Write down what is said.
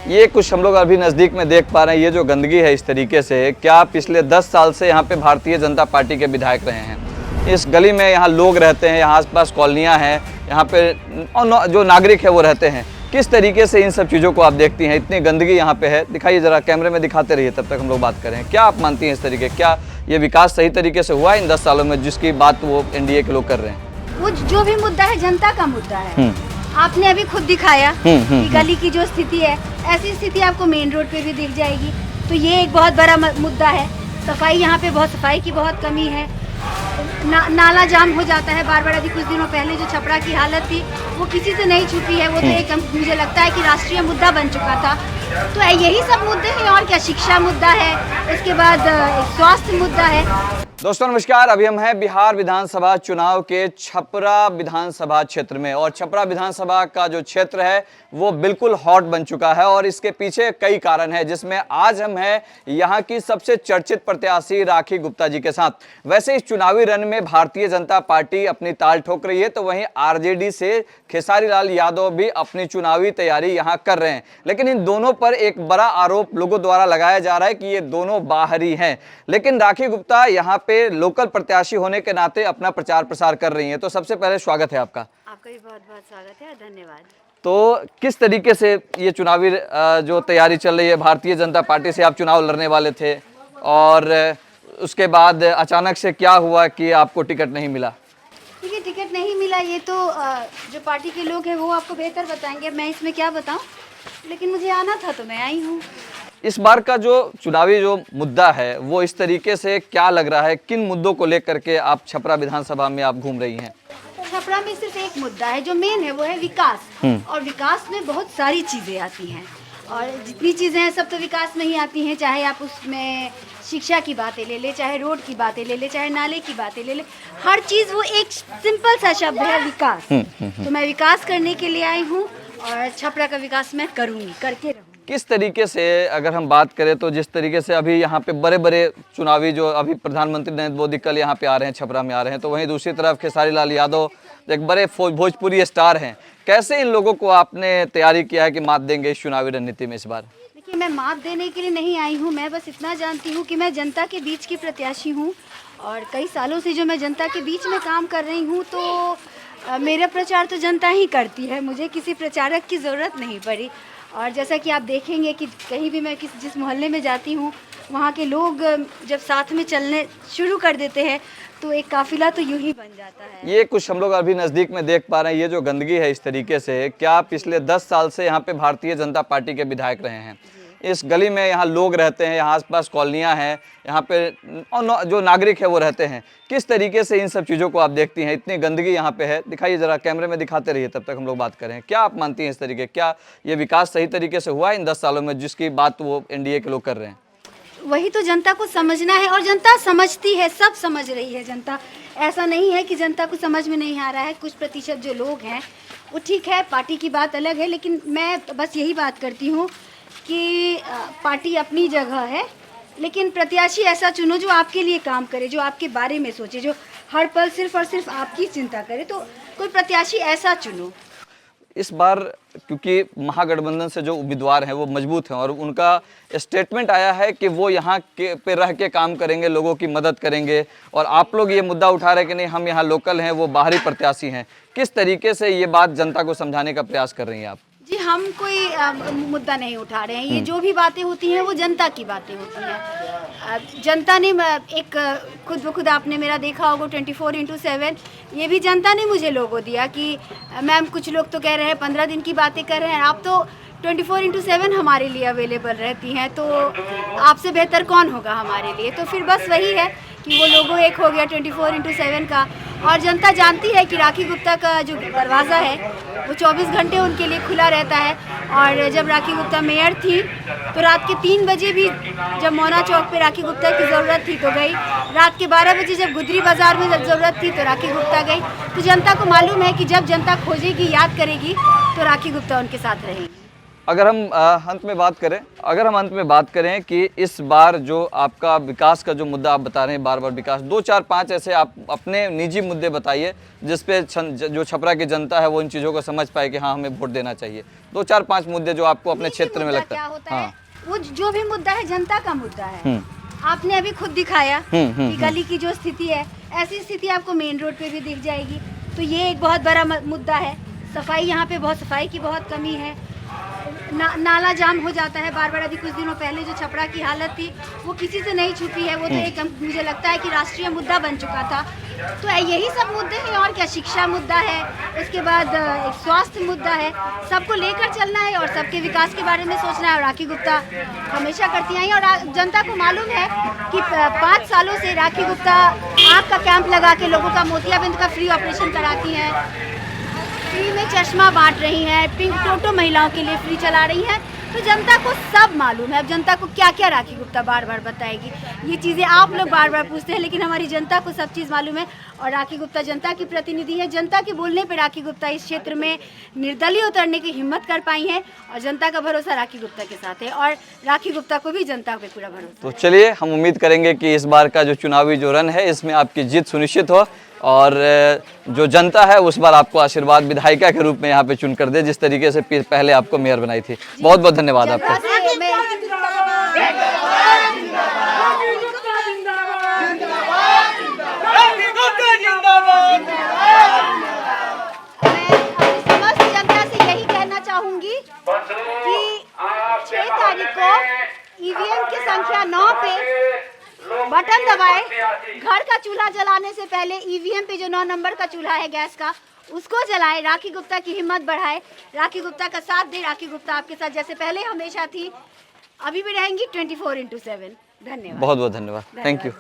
ये कुछ हम लोग अभी नज़दीक में देख पा रहे हैं, ये जो गंदगी है इस तरीके से, क्या पिछले 10 साल से यहाँ पे भारतीय जनता पार्टी के विधायक रहे हैं। इस गली में यहाँ लोग रहते हैं, यहाँ आसपास कॉलोनियाँ हैं, यहाँ पे जो नागरिक है वो रहते हैं। किस तरीके से इन सब चीज़ों को आप देखती हैं? इतनी गंदगी यहाँ पे है, दिखाइए ज़रा, कैमरे में दिखाते रहिए, तब तक हम लोग बात करें। क्या आप मानती हैं इस तरीके, क्या ये विकास सही तरीके से हुआ है इन 10 सालों में जिसकी बात वो एनडीए के लोग कर रहे हैं? वो जो भी मुद्दा है जनता का मुद्दा है। आपने अभी खुद दिखाया कि गली की जो स्थिति है, ऐसी स्थिति आपको मेन रोड पे भी दिख जाएगी। तो ये एक बहुत बड़ा मुद्दा है। सफाई, यहाँ पे बहुत सफाई की बहुत कमी है। नाला जाम हो जाता है बार बार। अभी कुछ दिनों पहले जो छपरा की हालत थी वो किसी से नहीं छुपी है। वो तो एक, मुझे लगता है कि राष्ट्रीय मुद्दा बन चुका था। तो यही सब मुद्दे हैं, और क्या। शिक्षा मुद्दा है, उसके बाद स्वास्थ्य मुद्दा है। दोस्तों नमस्कार, अभी हम हैं बिहार विधानसभा चुनाव के छपरा विधानसभा क्षेत्र में, और छपरा विधानसभा का जो क्षेत्र है वो बिल्कुल हॉट बन चुका है, और इसके पीछे कई कारण हैं, जिसमें आज हम हैं यहाँ की सबसे चर्चित प्रत्याशी राखी गुप्ता जी के साथ। वैसे इस चुनावी रण में भारतीय जनता पार्टी अपनी ताल ठोक रही है, तो वहीं आरजेडी से खेसारी लाल यादव भी अपनी चुनावी तैयारी यहाँ कर रहे हैं। लेकिन इन दोनों पर एक बड़ा आरोप लोगों द्वारा लगाया जा रहा है कि ये दोनों बाहरी हैं। लेकिन राखी गुप्ता यहाँ पे लोकल प्रत्याशी होने के नाते अपना प्रचार प्रसार कर रही हैं। तो सबसे पहले स्वागत है आपका। आपका भी बहुत बहुत स्वागत है, धन्यवाद। तो किस तरीके से ये चुनावी जो तैयारी चल रही है, भारतीय जनता पार्टी से आप चुनाव लड़ने वाले थे, और उसके बाद अचानक से क्या हुआ कि आपको टिकट नहीं मिला? देखिए, टिकट नहीं मिला ये तो जो पार्टी के लोग हैं वो आपको बेहतर बताएंगे, मैं इसमें क्या बताऊं। लेकिन मुझे आना था तो मैं आई हूँ। इस बार का जो चुनावी जो मुद्दा है वो इस तरीके से क्या लग रहा है, किन मुद्दों को लेकर के आप छपरा विधानसभा में आप घूम रही हैं? छपरा में सिर्फ एक मुद्दा है जो मेन है, वो है विकास। और विकास में बहुत सारी चीजें आती हैं, और जितनी चीजें हैं सब तो विकास में ही आती हैं। चाहे आप उसमें शिक्षा की बातें ले ले, चाहे रोड की बातें ले ले, चाहे नाले की बातें ले ले, हर चीज वो एक सिंपल सा शब्द है, विकास। तो मैं विकास करने के लिए आई हूँ, और छपरा का विकास मैं करूँगी, करके रहूँगी। किस तरीके से अगर हम बात करें तो जिस तरीके से अभी यहाँ पे बड़े बड़े चुनावी जो अभी प्रधानमंत्री नरेंद्र मोदी कल यहाँ पे आ रहे हैं, छपरा में आ रहे हैं, तो वहीं दूसरी तरफ खेसारी लाल यादव एक बड़े भोजपुरी स्टार हैं। कैसे इन लोगों को आपने तैयारी किया है कि मात देंगे इस चुनावी रणनीति में इस बार? देखिए, मैं मात देने के लिए नहीं आई हूँ। मैं बस इतना जानती हूँ कि मैं जनता के बीच की प्रत्याशी हूँ, और कई सालों से जो मैं जनता के बीच में काम कर रही हूँ, तो मेरा प्रचार तो जनता ही करती है। मुझे किसी प्रचारक की ज़रूरत नहीं पड़ी। और जैसा कि आप देखेंगे कि कहीं भी मैं जिस मोहल्ले में जाती हूँ, वहाँ के लोग जब साथ में चलने शुरू कर देते हैं तो एक काफिला तो यूं ही बन जाता है। ये कुछ हम लोग अभी नज़दीक में देख पा रहे हैं, ये जो गंदगी है इस तरीके से, क्या पिछले 10 साल से यहाँ पे भारतीय जनता पार्टी के विधायक रहे हैं। इस गली में यहाँ लोग रहते हैं, यहाँ आसपास कॉलोनियाँ हैं, यहाँ पे जो नागरिक है वो रहते हैं। किस तरीके से इन सब चीज़ों को आप देखती हैं? इतनी गंदगी यहाँ पे है, दिखाइए ज़रा, कैमरे में दिखाते रहिए, तब तक हम लोग बात करें। क्या आप मानती हैं इस तरीके, क्या ये विकास सही तरीके से हुआ है इन 10 सालों में जिसकी बात वो एनडीए के लोग कर रहे हैं? वही तो जनता को समझना है, और जनता समझती है, सब समझ रही है जनता। ऐसा नहीं है कि जनता को समझ में नहीं आ रहा है। कुछ प्रतिशत जो लोग हैं वो ठीक है, पार्टी की बात अलग है, लेकिन मैं बस यही बात करती हूँ कि पार्टी अपनी जगह है, लेकिन प्रत्याशी ऐसा चुनो जो आपके लिए काम करे, जो आपके बारे में सोचे, जो हर पल सिर्फ और सिर्फ आपकी चिंता करे। तो कोई प्रत्याशी ऐसा चुनो। इस बार क्योंकि महागठबंधन से जो उम्मीदवार हैं वो मजबूत हैं, और उनका स्टेटमेंट आया है कि वो यहाँ के पे रह के काम करेंगे, लोगों की मदद करेंगे, और आप लोग ये मुद्दा उठा रहे हैं कि नहीं हम यहाँ लोकल हैं, वो बाहरी प्रत्याशी हैं। किस तरीके से ये बात जनता को समझाने का प्रयास कर रही हैं आप? जी, हम कोई मुद्दा नहीं उठा रहे हैं। ये जो भी बातें होती हैं वो जनता की बातें होती हैं। जनता ने एक खुद ब खुद आपने मेरा देखा होगा 24x7, ये भी जनता ने मुझे लोगो दिया कि मैम कुछ लोग तो कह रहे हैं 15 दिन की बातें कर रहे हैं, आप तो 24x7 हमारे लिए अवेलेबल रहती हैं, तो आपसे बेहतर कौन होगा हमारे लिए। तो फिर बस वही है कि वो लोगो एक हो गया 24x7 का, और जनता जानती है कि राखी गुप्ता का जो दरवाज़ा है वो 24 घंटे उनके लिए खुला रहता है। और जब राखी गुप्ता मेयर थी तो रात के 3 बजे भी जब मोना चौक पे राखी गुप्ता की ज़रूरत थी तो गई, रात के 12 बजे जब गुदरी बाज़ार में जब ज़रूरत थी तो राखी गुप्ता गई। तो जनता को मालूम है कि जब जनता खोजेगी, याद करेगी, तो राखी गुप्ता उनके साथ रहेगी। अगर हम अंत में बात करें कि इस बार जो आपका विकास का जो मुद्दा आप बता रहे हैं, बार बार विकास, 2 4 5 ऐसे आप अपने निजी मुद्दे बताइए जिस पे जो छपरा की जनता है वो इन चीज़ों को समझ पाए कि हाँ हमें वोट देना चाहिए। 2 4 5 मुद्दे जो आपको अपने क्षेत्र में लगता है। हाँ। वो जो भी मुद्दा है जनता का मुद्दा है। आपने अभी खुद दिखाया कि गली की जो स्थिति है, ऐसी स्थिति आपको मेन रोड पे भी दिख जाएगी। तो ये एक बहुत बड़ा मुद्दा है। सफाई, यहाँ पे बहुत सफाई की बहुत कमी है। नाला जाम हो जाता है बार बार। अभी कुछ दिनों पहले जो छपरा की हालत थी वो किसी से नहीं छुपी है। वो तो एक मुझे लगता है कि राष्ट्रीय मुद्दा बन चुका था। तो यही सब मुद्दे हैं और क्या। शिक्षा मुद्दा है, उसके बाद एक स्वास्थ्य मुद्दा है। सबको लेकर चलना है और सबके विकास के बारे में सोचना है। और राखी गुप्ता हमेशा करती आई और जनता को मालूम है कि 5 सालों से राखी गुप्ता आँख का कैंप लगा के लोगों का मोतियाबिंद का फ्री ऑपरेशन कराती हैं, फ्री में चश्मा बांट रही हैं, पिंक टोटो महिलाओं के लिए फ्री चला रही हैं। तो जनता को सब मालूम है। अब जनता को क्या क्या राखी गुप्ता बार बार बताएगी, ये चीज़ें आप लोग बार बार पूछते हैं, लेकिन हमारी जनता को सब चीज़ मालूम है। और राखी गुप्ता जनता की प्रतिनिधि है। जनता के बोलने पे राखी गुप्ता इस क्षेत्र में निर्दलीय उतरने की हिम्मत कर पाई हैं और जनता का भरोसा राखी गुप्ता के साथ है और राखी गुप्ता को भी जनता पे पूरा भरोसा। तो चलिए, हम उम्मीद करेंगे कि इस बार का जो चुनावी जो रन है इसमें आपकी जीत सुनिश्चित हो और जो जनता है उस बार आपको आशीर्वाद विधायिका के रूप में यहाँ पे चुन कर दे, जिस तरीके से पहले आपको मेयर बनाई थी। बहुत बहुत धन्यवाद आपका। समस्त जनता से यही कहना चाहूंगी कि 6 तारीख को ईवीएम की संख्या 9 पे बटन दबाए। घर का चूल्हा जलाने से पहले ईवीएम पे जो 9 नंबर का चूल्हा है गैस का, उसको जलाए। राखी गुप्ता की हिम्मत बढ़ाए, राखी गुप्ता का साथ दे। राखी गुप्ता आपके साथ जैसे पहले हमेशा थी, अभी भी रहेंगी 24/7। धन्यवाद, बहुत बहुत धन्यवाद। Thank you.